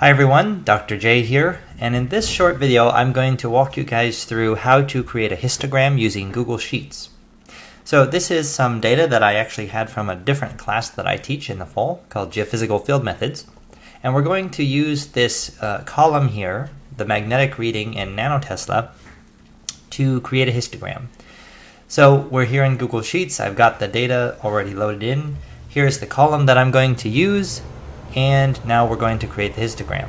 Hi everyone, Dr. J here, and in this short video I'm going to walk you guys through how to create a histogram using Google Sheets. So this is some data that I actually had from a different class that I teach in the fall called Geophysical Field Methods, and we're going to use this column here, the magnetic reading in nanotesla, to create a histogram. So we're here in Google Sheets. I've got the data already loaded in. Here's the column that I'm going to use, and now we're going to create the histogram.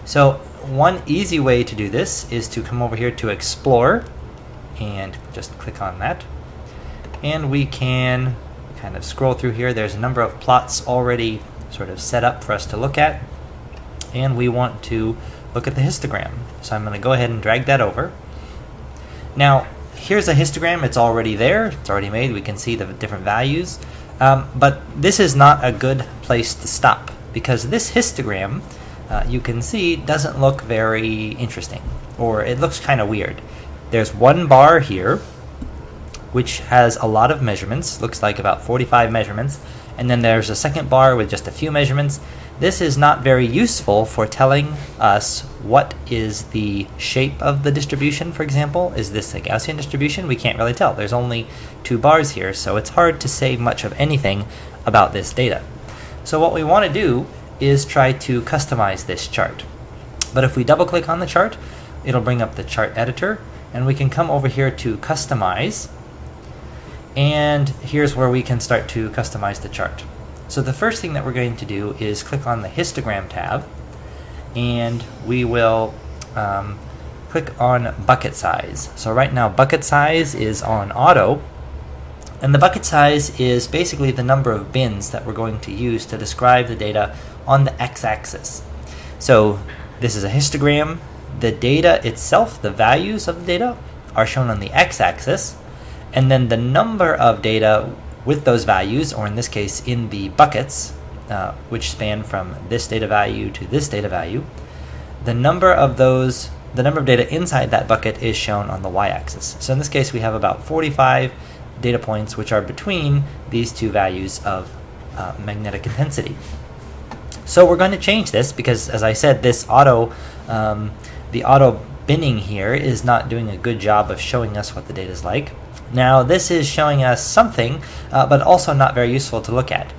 So one easy way to do this is to come over here to Explore and just click on that, and we can kind of scroll through here. There's a number of plots already sort of set up for us to look at, and we want to look at the histogram. So I'm going to go ahead and drag that over. Now here's a histogram. It's already there, it's already made. We can see the different values, but this is not a good place to stop, because this histogram, you can see, doesn't look very interesting, or it looks kind of weird. There's one bar here which has a lot of measurements, looks like about 45 measurements, and then there's a second bar with just a few measurements. This is not very useful for telling us what is the shape of the distribution, for example. Is this a Gaussian distribution? We can't really tell. There's only two bars here, so it's hard to say much of anything about this data. So what we want to do is try to customize this chart. But if we double click on the chart, it'll bring up the chart editor, and we can come over here to Customize, and here's where we can start to customize the chart. So the first thing that we're going to do is click on the Histogram tab, and we will click on bucket size. So right now bucket size is on auto, and the bucket size is basically the number of bins that we're going to use to describe the data on the x-axis. So this is a histogram. The data itself, the values of the data, are shown on the x-axis, and then the number of data with those values, or in this case in the buckets, which span from this data value to this data value, the number of data inside that bucket is shown on the y-axis. So in this case we have about 45 data points which are between these two values of magnetic intensity. So we're going to change this because, as I said, this the auto binning here is not doing a good job of showing us what the data is like. Now this is showing us something, but also not very useful to look at.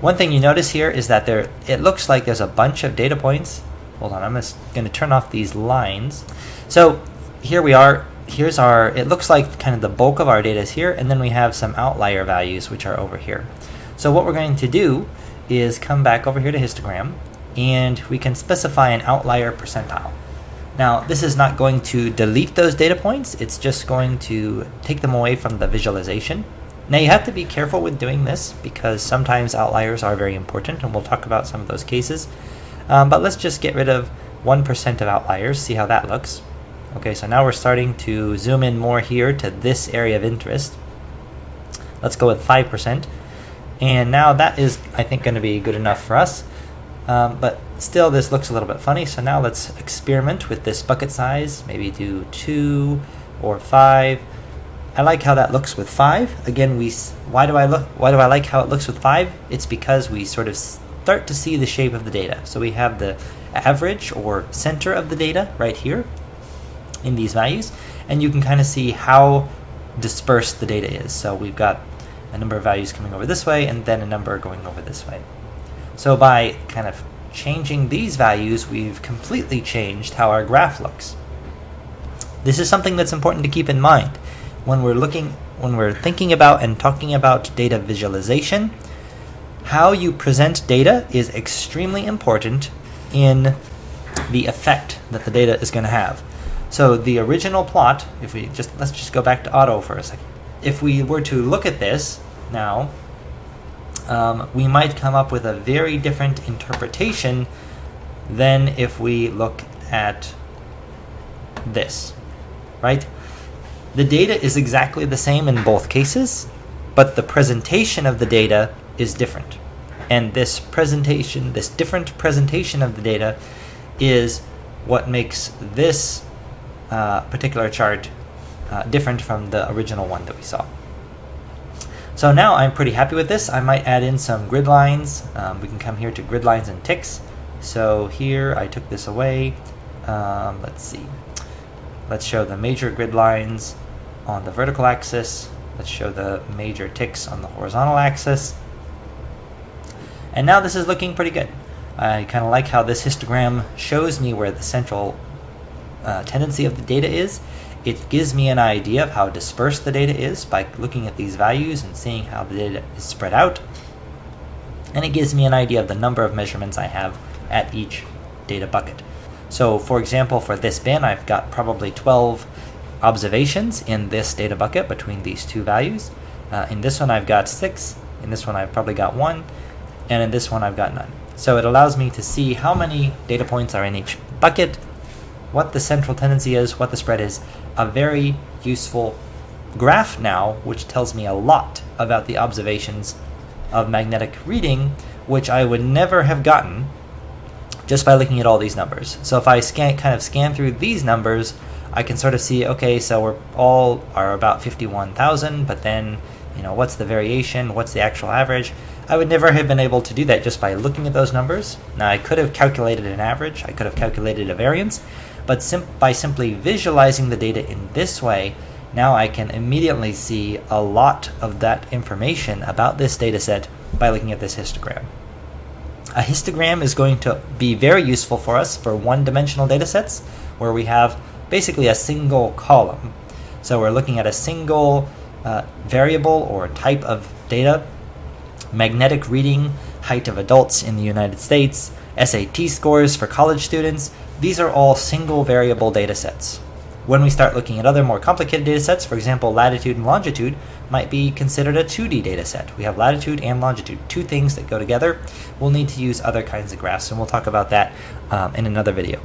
One thing you notice here is that it looks like there's a bunch of data points. Hold on, I'm just going to turn off these lines. So here we are. It looks like kind of the bulk of our data is here, and then we have some outlier values which are over here. So what we're going to do is come back over here to histogram, and we can specify an outlier percentile. Now this is not going to delete those data points, it's just going to take them away from the visualization. Now you have to be careful with doing this because sometimes outliers are very important, and we'll talk about some of those cases. But let's just get rid of 1% of outliers, see how that looks. Okay, so now we're starting to zoom in more here to this area of interest. Let's go with 5%. And now that is, I think, going to be good enough for us. But still, this looks a little bit funny. So now let's experiment with this bucket size. Maybe do 2 or 5. I like how that looks with 5. Again, why do I like how it looks with 5? It's because we sort of start to see the shape of the data. So we have the average or center of the data right here in these values, and you can kind of see how dispersed the data is. So we've got a number of values coming over this way, and then a number going over this way. So by kind of changing these values, we've completely changed how our graph looks. This is something that's important to keep in mind when we're thinking about and talking about data visualization. How you present data is extremely important in the effect that the data is going to have. So the original plot, let's just go back to auto for a second. If we were to look at this now, we might come up with a very different interpretation than if we look at this, right? The data is exactly the same in both cases, but the presentation of the data is different. And this different presentation of the data is what makes this particular chart different from the original one that we saw. So now I'm pretty happy with this. I might add in some grid lines. We can come here to grid lines and ticks, So here I took this away. Let's see. Let's show the major grid lines on the vertical axis. Let's show the major ticks on the horizontal axis. And now this is looking pretty good. I kind of like how this histogram shows me where the central tendency of the data is. It gives me an idea of how dispersed the data is by looking at these values and seeing how the data is spread out. And it gives me an idea of the number of measurements I have at each data bucket. So for example, for this bin, I've got probably 12 observations in this data bucket between these two values. In this one I've got 6, in this one I've probably got 1, and in this one I've got none. So it allows me to see how many data points are in each bucket, what the central tendency is, what the spread is. A very useful graph now, which tells me a lot about the observations of magnetic reading, which I would never have gotten just by looking at all these numbers. So if I kind of scan through these numbers, I can sort of see, okay, so we're all are about 51,000, but then, what's the variation? What's the actual average? I would never have been able to do that just by looking at those numbers. Now, I could have calculated an average, I could have calculated a variance, but by simply visualizing the data in this way, now I can immediately see a lot of that information about this data set by looking at this histogram. A histogram is going to be very useful for us for one-dimensional data sets where we have basically a single column. So we're looking at a single variable or type of data, magnetic reading, height of adults in the United States, SAT scores for college students. These are all single variable data sets. When we start looking at other more complicated data sets, for example, latitude and longitude might be considered a 2D data set. We have latitude and longitude, two things that go together. We'll need to use other kinds of graphs, and we'll talk about that in another video.